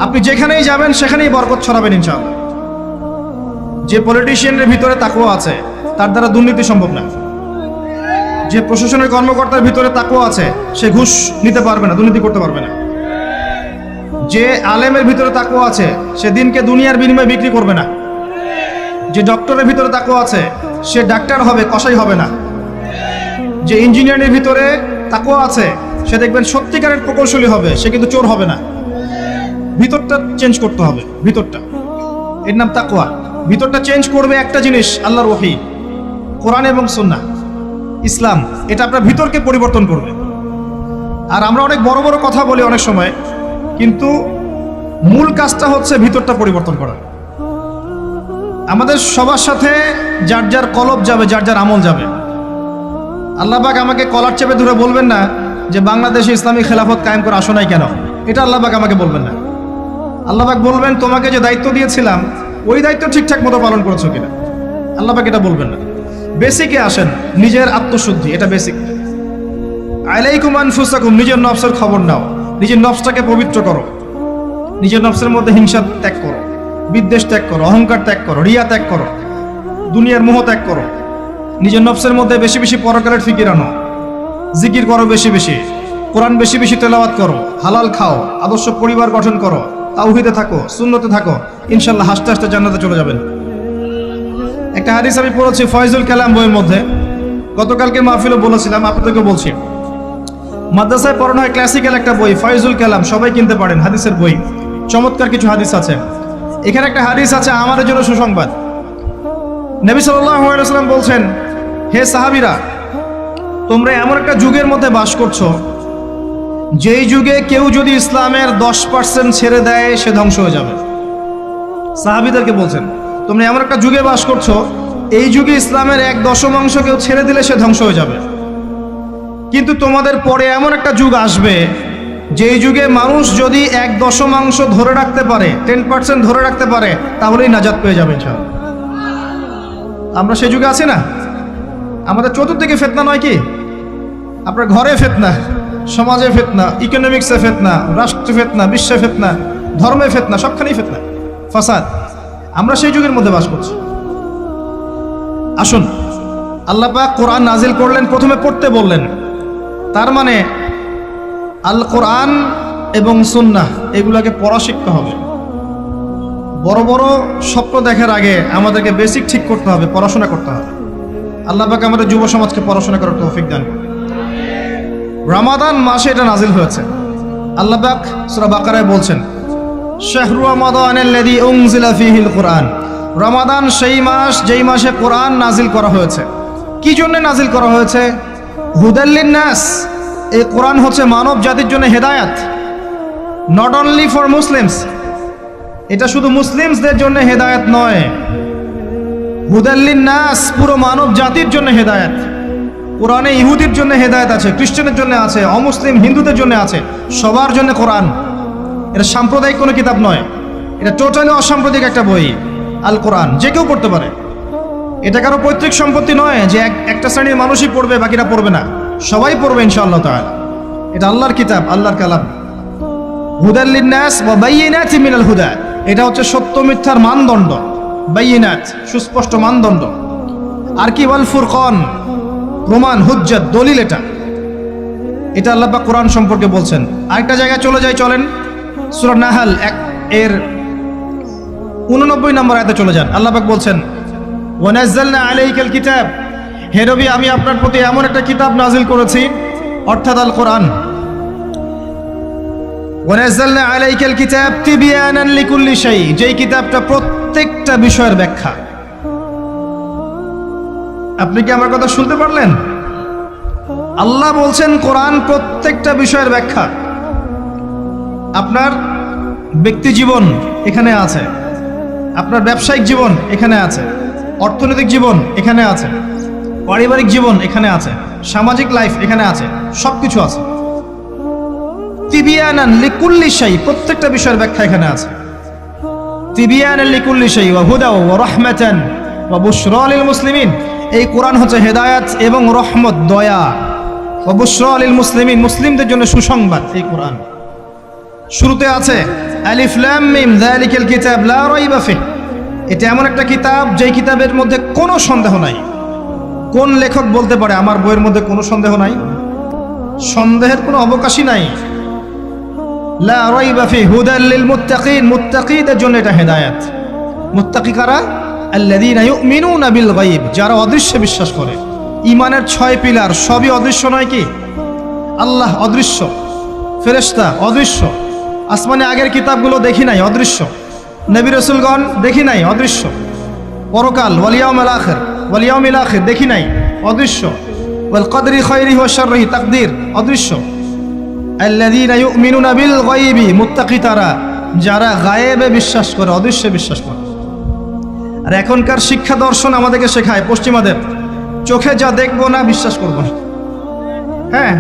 আপনি যেখানেই যাবেন সেখানেই বরকত ছড়াবেন ইনশাআল্লাহ। যে পলিটিশিয়ানের ভিতরে তাকওয়া আছে তার দ্বারা দুর্নীতি সম্ভব না। যে প্রশাসনের কর্মকর্তার ভিতরে তাকওয়া আছে সে ঘুষ নিতে পারবে না, দুর্নীতি করতে পারবে না। যে আলেমের ভিতরে তাকওয়া আছে সে দিনকে দুনিয়ার বিনিময়ে বিক্রি করবে না। যে ডক্টরের ভিতরে তাকওয়া আছে সে ডাক্তার হবে, কসাই হবে না। যে ইঞ্জিনিয়ারের ভিতরে তাকওয়া আছে সে দেখবেন সত্যিকারের প্রকৌশলী হবে, সে কিন্তু চোর হবে না। ভিতরটা চেঞ্জ করতে হবে, ভিতরটা, এর নাম তাকওয়া। ভিতরটা চেঞ্জ করবে একটা জিনিস, আল্লাহর ওহী, কোরআন এবং সুন্নাহ, ইসলাম। এটা আপনার ভিতরকে পরিবর্তন করবে। আর আমরা অনেক বড় বড় কথা বলি অনেক সময়, কিন্তু মূল কাজটা হচ্ছে ভিতরটা পরিবর্তন করা। আমাদের সবার সাথে যার যার কলব যাবে, যার যার আমল যাবে। আল্লাহ পাক আমাকে কলার চেপে ধরে বলবেন না যে বাংলাদেশে ইসলামী খেলাফত কায়েম করে আসো নাই কেন, এটা আল্লাহ পাক আমাকে বলবেন না। আল্লাহ পাক বলবেন তোমাকে যে দায়িত্ব দিয়েছিলাম ওই দায়িত্ব ঠিকঠাক মতো পালন করেছো কিনা। আল্লাহ পাক এটা বলবেন না। বেসিকে আসেন, নিজের আত্মশুদ্ধি, এটা বেসিক। আলাইকুম আনফুসাকুম, নিজের নফসের খবর নাও, নিজের নফসটাকে পবিত্র করো। নিজের নফসের মধ্যে হিংসা ত্যাগ করো, বিদ্বেষ ত্যাগ করো, অহংকার ত্যাগ করো, রিয়া ত্যাগ করো, দুনিয়ার মোহ ত্যাগ করো। নিজের নফসের মধ্যে বেশি বেশি পরকালের ফিকির আনো, জিকির করো বেশি বেশি, কোরআন বেশি বেশি তেলাওয়াত করো, হালাল খাও, আদর্শ পরিবার গঠন করো, তাওহীদে থাকো, সুন্নতে থাকো, ইনশাআল্লাহ হাসতে হাসতে জান্নাতে চলে যাবেন। একটা হাদিস আমি পড়েছি ফয়জুল কালাম বইয়ের মধ্যে, গতকালকে মাহফিলে বলেছিলাম, আপনাদেরকে বলছি। মাদ্রাসায় পড়ানো হয় ক্লাসিক্যাল একটা বই ফয়জুল কালাম, সবাই কিনতে পারেন, হাদিসের বই, চমৎকার কিছু হাদিস আছে। এখানে একটা হাদিস আছে আমাদের জন্য সুসংবাদ। নবী সাল্লাল্লাহু আলাইহি ওয়াসাল্লাম বলছেন, হে সাহাবীরা, তোমরা এমন একটা যুগের মধ্যে বাস করছো যেই যুগে কেউ যদি ইসলামের 10% ছেড়ে দেয় সে ধ্বংস হয়ে যাবে। সাহাবীদেরকে বলছেন, তোমরা এমন একটা যুগে বাস করছো, এই যুগে ইসলামের 1/10 কেউ ছেড়ে দিলে সে ধ্বংস হয়ে যাবে। কিন্তু তোমাদের পরে এমন একটা যুগ আসবে যেই যুগে মানুষ যদি 1/10 ধরে রাখতে পারে, 10% ধরে রাখতে পারে, তাহলেই নাজাত পেয়ে যাবে ইনশাআল্লাহ। আমরা সেই যুগে আছি না? আমাদের চতুর্দিকে ফিতনা নয় কি? আপনার ঘরে ফিতনা, সমাজে ফিতনা, ইকোনমিক্সে ফিতনা, রাষ্ট্রে ফিতনা, বিশ্বে ফিতনা, ধর্মে ফিতনা, সবখানেই ফিতনা, ফাসাদ। আমরা সেই যুগের মধ্যে বাস করছি। আসুন, আল্লাহ পাক কোরআন নাজিল করলেন, প্রথমে পড়তে বললেন। তার মানে আল কোরআন এবং সুন্নাহ এগুলোকে পড়া শিখতে হবে। বড় বড় স্বপ্ন দেখার আগে আমাদেরকে বেসিক ঠিক করতে হবে, পড়াশোনা করতে হবে। আল্লাহ পাক আমাদের যুব সমাজকে পড়াশোনা করার তৌফিক দান করুন। রমাদান মাসে এটা নাজিল হয়েছে। আল্লাহ পাক সূরা বাকারায় বলছেন, শাহরু রমাদানাল্লাযী উনজিলা ফীহিল কুরআন। রমাদান সেই মাস যেই মাসে কোরআন নাজিল করা হয়েছে। কি জন্য নাজিল করা হয়েছে? হুদাল লিন-নাস। এই কোরআন হচ্ছে মানব জাতির জন্য হেদায়াত, নট অনলি ফর মুসলিমস। এটা শুধু মুসলিমসদের জন্য হেদায়াত নয়, হুদাল লিন-নাস, পুরো মানব জাতির জন্য হেদায়াত। কোরআনে ইহুদির জন্য হেদায়েত আছে, খ্রিস্টানের জন্য আছে, অমুসলিম হিন্দুদের জন্য আছে, সবার জন্য কোরআন। এটা সাম্প্রদায়িক কোনো কিতাব নয়, এটা টোটালি অসাম্প্রদায়িক একটা বই। আল কোরআন যে কেউ পড়তে পারে। এটা কারো পৈতৃক সম্পত্তি নয় যে একটা শ্রেণীর মানুষই পড়বে, বাকিরা পড়বে না। সবাই পড়বে ইনশাআল্লাহ তাআলা। এটা আল্লাহর কিতাব, আল্লাহর কালাম। হুদাল লিন-নাস ওয়া বাইয়িনাতিন মিনাল হুদা। এটা হচ্ছে সত্য মিথ্যার মানদণ্ড, বাইয়িনাত, সুস্পষ্ট মানদণ্ড। আর কি ওয়াল ফুরকান, প্রমাণ, হুজ্জাত, দলিল। এটা আল্লাহ পাক কোরআন সম্পর্কে বলছেন। আরেকটা জায়গায় চলে যাই, চলেন সূরা নাহল এর 89 নম্বর আয়াতে চলে যান। আল্লাহ পাক বলছেন, ওয়া নাযালনা আলাইকাল কিতাব। হে নবী, আমি আপনার প্রতি এমন একটা কিতাব নাজিল করেছি, অর্থাৎ আল কোরআন। ওয়া নাযালনা আলাইকাল কিতাব তিবয়ানান লিকুল্লি শাই, যেই কিতাবটা প্রত্যেকটা বিষয়ের ব্যাখ্যা। আপনি কি আমার কথা শুনতে পারলেন? আল্লাহ বলছেন কোরআন প্রত্যেকটা বিষয়ের ব্যাখ্যা। আপনার ব্যক্তি জীবন এখানে আছে, আপনার ব্যবসায়িক জীবন এখানে আছে, অর্থনৈতিক জীবন এখানে আছে, পারিবারিক জীবন এখানে আছে, সামাজিক লাইফ এখানে আছে, সবকিছু আছে। তিবিয়ানান লিকুল্লি শাই, প্রত্যেকটা বিষয়ের ব্যাখ্যা এখানে আছে। তিবিয়ানান লিকুল্লি শাই ওয়া হুদা ওয়া রাহমাতান ওয়া বুশরা লিল মুসলিমিন। এই কোরআন হচ্ছে হেদায়াত এবং রহমত, দয়া। ওয়া বুশরা লিল মুসলিমিন, মুসলিমদের জন্য সুসংবাদ। এই কোরআন শুরুতে আছে আলিফ লাম মিম যালিকাল কিতাব লা রাইবা ফিহ। এটা এমন একটা কিতাব যেই কিতাবের মধ্যে কোনো সন্দেহ নাই। কোন লেখক বলতে পারে আমার বইয়ের মধ্যে কোনো সন্দেহ নাই? সন্দেহের কোনো অবকাশই নাই। লা রাইবা ফিহ হুদাল লিল মুত্তাকিন, মুত্তাকিদের জন্য এটা হেদায়াত। মুত্তাকি কারা? আল্লাযীনা ইউমিনুনা বিল গায়ব, যারা অদৃশ্যে বিশ্বাস করে। ঈমানের 6 পিলার সবই অদৃশ্য নয় কি? আল্লাহ অদৃশ্য, ফেরেশতা অদৃশ্য, আসমানে আগের কিতাবগুলো দেখি নাই, অদৃশ্য। নবী রাসূলগণ দেখি নাই, অদৃশ্য। পরকাল, ওয়াল ইয়াউমিল আখির, ওয়াল ইয়াউমিল আখির দেখি নাই, অদৃশ্য। ওয়াল কদরি খায়রিহি ওয়া শাররিহি, তাকদীর অদৃশ্য। আল্লাযীনা ইউমিনুনা বিল গায়বি, মুত্তাকি তারা যারা গায়েবে বিশ্বাস করে, অদৃশ্যে বিশ্বাস করে। আর এখনকার শিক্ষা দর্শন আমাদেরকে শেখায়, পশ্চিমাদের, চোখে যা দেখবো না বিশ্বাস করবো না। হ্যাঁ,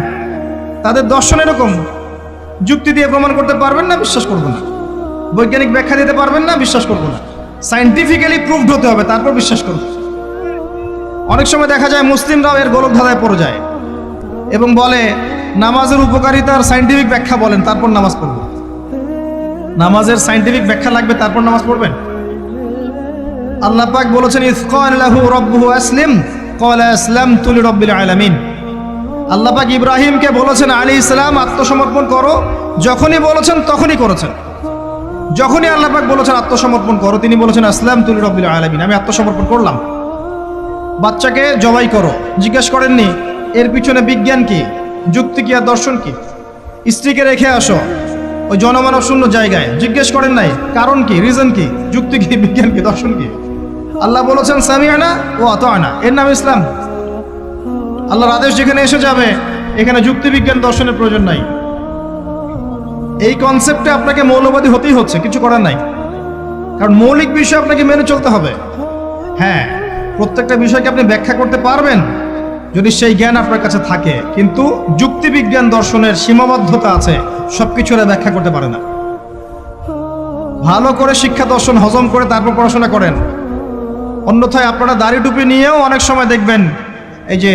তাদের দর্শন এরকম, যুক্তি দিয়ে প্রমাণ করতে পারবেন না, বিশ্বাস করবো না। বৈজ্ঞানিক ব্যাখ্যা দিতে পারবেন না, বিশ্বাস করবো না। সায়েন্টিফিক্যালি প্রুভড হতে হবে, তারপর বিশ্বাস করব। অনেক সময় দেখা যায় মুসলিমরাও এর গোলক ধাঁধায় পড়ে যায় এবং বলে নামাজের উপকারিতার সায়েন্টিফিক ব্যাখ্যা বলেন, তারপর নামাজ পড়ব। নামাজের সায়েন্টিফিক ব্যাখ্যা লাগবে, তারপর নামাজ পড়বেন? আল্লাহ পাক বলেছেন ইয ক্বালা লাহু রাব্বুহু আসলিম ক্বালা আসলামতু লিরাব্বিল আলামিন। আল্লাহ পাক ইব্রাহিমকে বলেছেন আলাইহিস সালাম আত্মসমর্পণ করো, যখনই বলেছেন তখনই করেছেন। যখনই আল্লাহ পাক বলেছেন আত্মসমর্পণ করো, তিনি বলেছেন আসলামতু লিরাব্বিল আলামিন, আমি আত্মসমর্পণ করলাম। বাচ্চাকে জবাই করো, জিজ্ঞেস করেননি এর পিছনে বিজ্ঞান কি, যুক্তি কি আর দর্শন কি? স্ত্রীকে রেখে আসো ওই জনমানব শূন্য জায়গায়, জিজ্ঞেস করেন নাই কারণ কি, রিজন কি, যুক্তি কি, বিজ্ঞান কি, দর্শন কি? আল্লাহ বলেছেন সামিআনা ওয়া আতা'না, এর নাম ইসলাম। আল্লাহর আদেশ যেখানে এসে যাবে এখানে যুক্তি বিজ্ঞান দর্শনের প্রয়োজন নাই। এই কনসেপ্টে আপনাকে মৌলবাদী হতেই হচ্ছে, কিছু করার নাই, কারণ মৌলিক বিষয় আপনাকে মেনে চলতে হবে। হ্যাঁ, প্রত্যেকটা বিষয়কে আপনি ব্যাখ্যা করতে পারবেন যদি সেই জ্ঞান আপনার কাছে থাকে, কিন্তু যুক্তি বিজ্ঞান দর্শনের সীমাবদ্ধতা আছে, সবকিছুর ব্যাখ্যা করতে পারে না। ভালো করে শিক্ষা দর্শন হজম করে তারপর পড়াশোনা করেন, অন্যথায় আপনারা দাড়ি টুপি নিয়েও অনেক সময় দেখবেন এই যে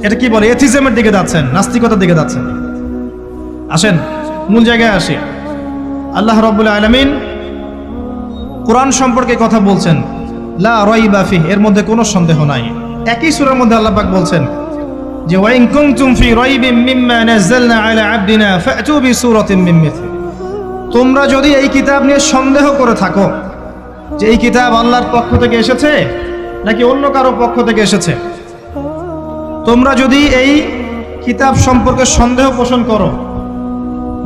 এটা কি বলে এথিজমের দিকে যাচ্ছেন, নাস্তিকতার দিকে যাচ্ছেন। আসেন মূল জায়গায় আসি। আল্লাহ রাব্বুল আলামিন কোরআন সম্পর্কে কথা বলছেন, লা রাইবা ফিহি, এর মধ্যে কোনো সন্দেহ নাই। একই সূরার মধ্যে আল্লাহ পাক বলছেন যে ওয়া ইন কুনতুম ফি রাইবিন মিম্মা নাযালনা আলা আবদিনা ফাতু বিসূরাতিন মিন মিথলি, তোমরা যদি এই কিতাব নিয়ে সন্দেহ করে থাকো যে এই কিতাব আল্লাহর পক্ষ থেকে এসেছে নাকি অন্য কারো পক্ষ থেকে এসেছে, তোমরা যদি এই কিতাব সম্পর্কে সন্দেহ পোষণ করো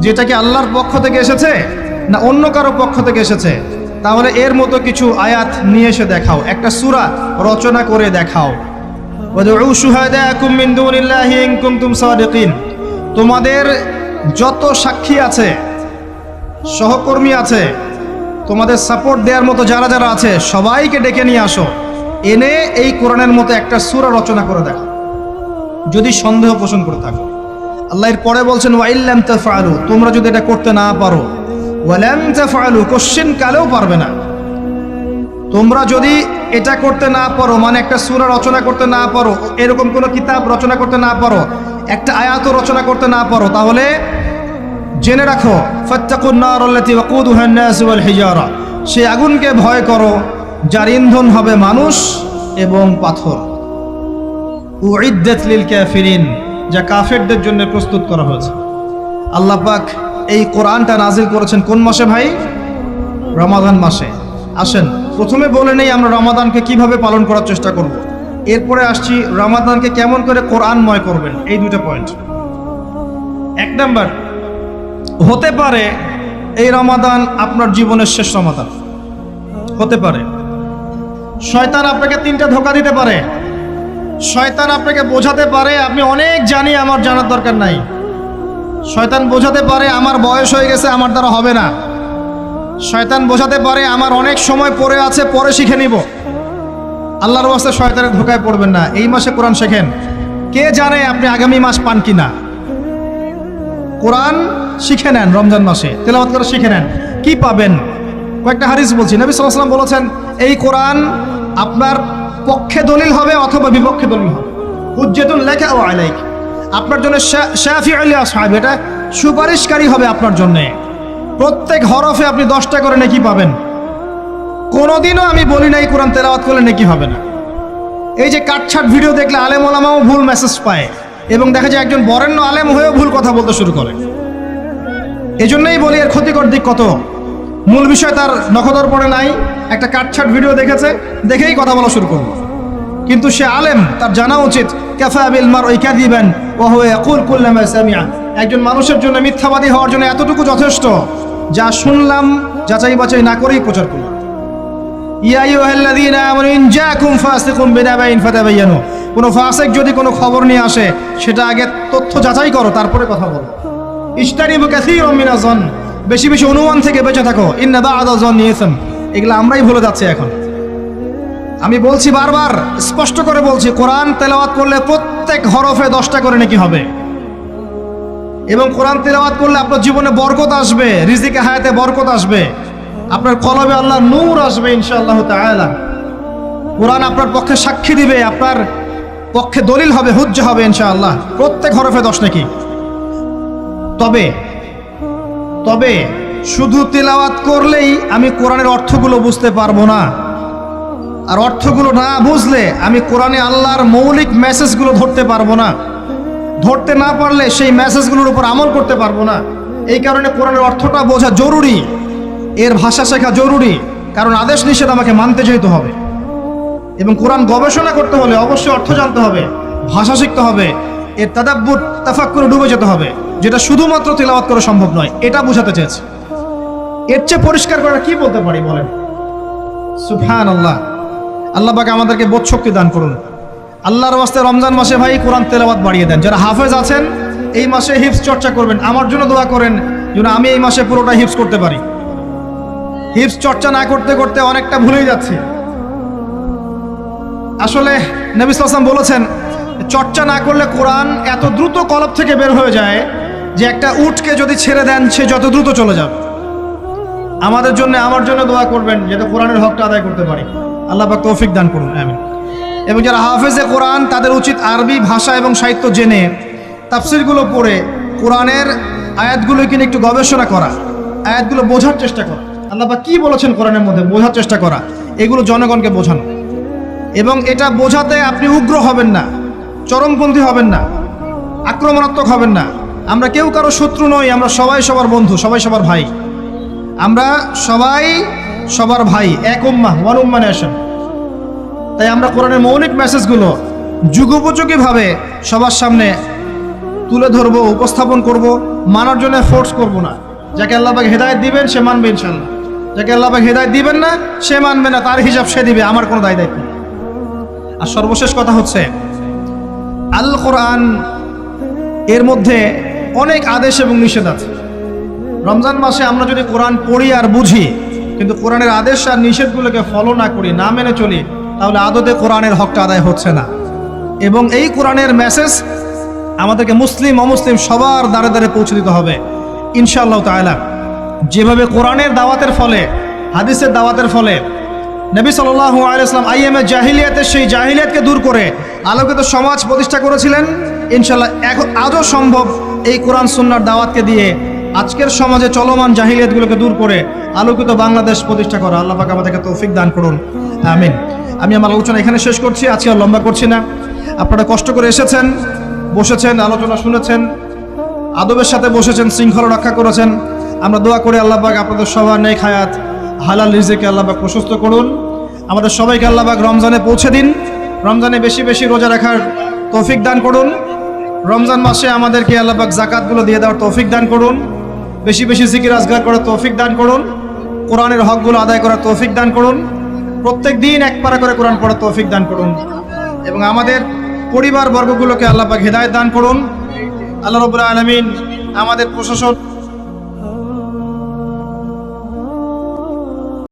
যেটা কি আল্লাহর পক্ষ থেকে এসেছে না অন্য কারো পক্ষ থেকে এসেছে, তাহলে এর মতো কিছু আয়াত নিয়ে এসে দেখাও, একটা সূরা রচনা করে দেখাও। ওয়াদউ শুহাদাকুম মিন দুনিল্লাহি ইন কুনতুম সাদিকিন, তোমাদের যত সাক্ষী আছে, সহকর্মী আছে, তোমাদের সাপোর্ট দেওয়ার মতো যারা যারা আছে সবাইকে ডেকে নিয়ে আসো, এনে এই কোরআনের মতো একটা সূরা রচনা করে দেখাও যদি সন্দেহ পোষণ করে থাকো। আল্লাহ এর পরে বলছেন ওয়া ইল্লাম তাফআলু, তোমরা যদি এটা করতে না পারো, ওয়ালাম তাফআলু, কোশ্চেন কালেও পারবে না। তোমরা যদি এটা করতে না পারো, মানে একটা সূরা রচনা করতে না পারো, এরকম কোন কিতাব রচনা করতে না পারো, একটা আয়াতও রচনা করতে না পারো, তাহলে জেনে রাখো ফাত্তাকুন নার আল্লাতী ওয়াকুদুহা আন-নাস ওয়াল হিজারা, সেই আগুনকে ভয় করো যার ইন্ধন হবে মানুষ এবং পাথর। উইদ্দাত লিল কাফিরিন, যা কাফেরদের জন্য প্রস্তুত করা হয়েছে। আল্লাহ পাক এই কোরআনটা নাজিল করেছেন কোন মাসে ভাই? রমাদান মাসে। আসেন প্রথমে বলে নেই আমরা রমাদানকে কিভাবে পালন করার চেষ্টা করব, এরপরে আসছি রমাদানকে কেমন করে কোরআনময় করবেন। এই দুটো পয়েন্ট। এক নাম্বার, হতে পারে এই রমাদান আপনার জীবনের শেষ রমাদান হতে পারে। শয়তান আপনাকে তিনটা ধোঁকা দিতে পারে। শয়তান আপনাকে বোঝাতে পারে আপনি অনেক জানি, আমার জানার দরকার নাই। শয়তান বোঝাতে পারে আমার বয়স হয়ে গেছে, আমার দ্বারা হবে না। শয়তান বোঝাতে পারে আমার অনেক সময় পড়ে আছে, পরে শিখে নিব। আল্লাহর ওয়াস্তে শয়তানের ধোঁকায় পড়বেন না। এই মাসে কোরআন শেখেন, কে জানে আপনি আগামী মাস পান কিনা। কোরআন শিখে নেন, রমজান মাসে তেলাওয়াত করে শিখে নেন, কি পাবেন। কয়েকটা হাদিস বলছি, নবী সাল্লাল্লাহু আলাইহি ওয়াসাল্লাম বলেছেন এই কোরআন আপনার পক্ষে দলিল হবে অথবা বিপক্ষে দলিল হবে। হুজ্জাতুন লাকা ওয়া আলাইক, আপনার জন্য শাফিউল লিআসহাব, এটা সুপারিশকারী হবে আপনার জন্য। প্রত্যেক হরফে আপনি 10টা করে নেকি পাবেন। কোনোদিনও আমি বলি নাই কোরআন তেলাওয়াত করলে নেকি হবে না। এই যে কাটছাট ভিডিও দেখলে আলেম ওলামাও ভুল মেসেজ পায়, এবং দেখা যায় একজন বরেণ্য আলেম হয়েও ভুল কথা বলতে শুরু করে। এই জন্যই বলি এর ক্ষতিকর দিক কত। মূল বিষয় তার নখদর পড়ে নাই, একটা কাটছাট ভিডিও দেখেছে, দেখেই কথা বলা শুরু করলো। কিন্তু সে আলেম, তার জানা উচিত কাফা বিল মারই কাযিবান ওয়া হুয়া ইয়াকুল কুল্লামা সামিআ, একজন মানুষের জন্য মিথ্যাবাদী হওয়ার জন্য এতটুকু যথেষ্ট, যা শুনলাম যাচাই বাছাই না করেই প্রচার করলাম। ইয়া আইয়ুহাল্লাযীনা আমানু ইন জাআকুম ফাসিকুম বিনাবাইন ফাতাবায়ানু, কোনো ফাসিক যদি কোনো খবর নিয়ে আসে সেটা আগে তথ্য যাচাই করো, তারপরে কথা বলো। ইজতানিবু কাসীরাম মিনাজ যন, বেশি বেশি অনুমান থেকে বেঁচে থাকো। ইন্না বা'দা যন্নি ইসম, এগুলো আমরাই ভুলে যাচ্ছি এখন। আমি বলছি বারবার, স্পষ্ট করে বলছি, কোরআন তেলাওয়াত করলে প্রত্যেক হরফে 10টা করে নেকি হবে। এবং কোরআন তেলাওয়াত করলে আপনার জীবনে বরকত আসবে, রিজিকে হায়াতে বরকত আসবে, আপনার কলবে আল্লাহর নূর আসবে ইনশাআল্লাহ তাআলা। কোরআন আপনার পক্ষে সাক্ষী দিবে, আপনার পক্ষে দলিল হবে, হুজ্জা হবে ইনশাআল্লাহ। প্রত্যেক হরফে 10 নেকি। তবে তবে শুধু তেলাওয়াত করলেই আমি কোরআনের অর্থগুলো বুঝতে পারবো না, আর অর্থগুলো না বুঝলে আমি কোরআনে আল্লাহর মৌলিক মেসেজগুলো ধরতে পারবো না, ধরতে না পারলে সেই মেসেজগুলোর উপর আমল করতে পারবো না। এই কারণে কোরআনের অর্থটা বোঝা জরুরি, এর ভাষা শেখা জরুরি, কারণ আদেশ নিষেধ আমাকে মানতে যেতে হবে। এবং কোরআন গবেষণা করতে হলে অবশ্যই অর্থ জানতে হবে, ভাষা শিখতে হবে, এর তাদাব্বুর তাফাক্কুরে ডুবে যেতে হবে, যেটা শুধুমাত্র তেলাওয়াত করা সম্ভব নয়। এটা বোঝাতে চেয়েছে। এর চেয়ে পরিষ্কার করে কি বলতে পারি বলেন? সুবহানাল্লাহ। আল্লাহ পাক আমাদেরকে বোধ শক্তি দান করুন। আল্লাহর ওয়াস্তে রমজান মাসে ভাই কোরআন তেলাওয়াত বাড়িয়ে দেন। যারা হাফেজ আছেন এই মাসে হিফজ চর্চা করবেন। আমার জন্য দোয়া করেন যেন আমি এই মাসে পুরোটা হিফজ করতে পারি। হিফজ চর্চা না করতে করতে অনেকটা ভুলেই যাচ্ছি। আসলে নবী সাল্লাল্লাহু আলাইহি ওয়াসাল্লাম বলেছেন, চর্চা না করলে কোরআন এত দ্রুত কলব থেকে বের হয়ে যায় যে একটা উটকে যদি ছেড়ে দেন সে যত দ্রুত চলে যাবে। আমাদের জন্য, আমার জন্য দোয়া করবেন যাতে কোরআনের হকটা আদায় করতে পারি। আল্লাহ পাক তৌফিক দান করুন, আমিন। এবং যারা হাফেজে কোরআন তাদের উচিত আরবি ভাষা এবং সাহিত্য জেনে তাফসিরগুলো পড়ে কোরআনের আয়াতগুলো কিনে একটু গবেষণা করা, আয়াতগুলো বোঝার চেষ্টা করা, আল্লাহ পাক কি বলেছেন কোরআনের মধ্যে বোঝার চেষ্টা করা, এগুলো জনগণকে বোঝানো। এবং এটা বোঝাতে আপনি উগ্র হবেন না, চরমপন্থী হবেন না, আক্রমণাত্মক হবেন না। আমরা কেউ কারো শত্রু নই, আমরা সবাই সবার বন্ধু, সবাই সবার ভাই। আমরা সবাই সবার ভাই, এক উম্মাহ, ওয়ান উম্মাহ নেশন। তাই আমরা কোরআনের মৌলিক মেসেজগুলো যুগোপযোগীভাবে সবার সামনে তুলে ধরবো, উপস্থাপন করব, মানার জন্য ফোর্স করব না। যাকে আল্লাহ পাক হেদায়েত দিবেন সে মানবে ইনশাআল্লাহ, যাকে আল্লাহ পাক হেদায়েত দিবেন না সে মানবে না, তার হিসাব সে দিবে, আমার কোনো দায় দায়িত্ব নেই। আর সর্বশেষ কথা হচ্ছে, আল কোরআন এর মধ্যে অনেক আদেশ এবং নিষেধ আছে। রমজান মাসে আমরা যদি কোরআন পড়ি আর বুঝি কিন্তু কোরআনের আদেশ আর নিষেধগুলোকে ফলো না করি, না মেনে চলি, তাহলে আদতে কোরআনের হকটা আদায় হচ্ছে না। এবং এই কোরআনের মেসেজ আমাদেরকে মুসলিম অমুসলিম সবার দ্বারে দ্বারে পৌঁছে দিতে হবে ইনশাআল্লাহ তাআলা। যেভাবে কোরআনের দাওয়াতের ফলে, হাদিসের দাওয়াতের ফলে নবী সাল্লাল্লাহু আলাইহি ওয়াসাল্লাম আইয়ামে জাহিলিয়াতের সেই জাহিলিয়াতকে দূর করে আলোকিত সমাজ প্রতিষ্ঠা করেছিলেন, ইনশাআল্লাহ এখন আজও সম্ভব এই কোরআন সুন্নাহর দাওয়াতকে দিয়ে আজকের সমাজে চলমান জাহিলিয়াতগুলোকে দূর করে আলোকিত বাংলাদেশ প্রতিষ্ঠা করা। আল্লাহ পাক আমাদেরকে তৌফিক দান করুন, আমিন। আমি আমার আলোচনা এখানে শেষ করছি, আজকে আর লম্বা করছি না। আপনারা কষ্ট করে এসেছেন, বসেছেন, আলোচনা শুনেছেন, আদবের সাথে বসেছেন, শৃঙ্খলা রক্ষা করেছেন। আমরা দোয়া করি আল্লাহ পাক আপনাদের সবার নেক হায়াত, হালাল রিজিকে আল্লাহ পাক প্রশস্ত করুন। আমাদের সবাইকে আল্লাহ পাক রমজানে পৌঁছে দিন, রমজানে বেশি বেশি রোজা রাখার তৌফিক দান করুন। রমজান মাসে আমাদেরকে আল্লাহ পাক যাকাতগুলো দিয়ে দেওয়ার তৌফিক দান করুন, বেশি বেশি জিকির আজগার করার তৌফিক দান করুন, কোরআনের হকগুলো আদায় করার তৌফিক দান করুন, প্রত্যেক দিন এক পারা করে কোরআন পড়ার তৌফিক দান করুন। এবং আমাদের পরিবার বর্গগুলোকে আল্লাহ পাক হেদায়েত দান করুন। আল্লাহ রাব্বুল আলামিন আমাদের প্রশাসন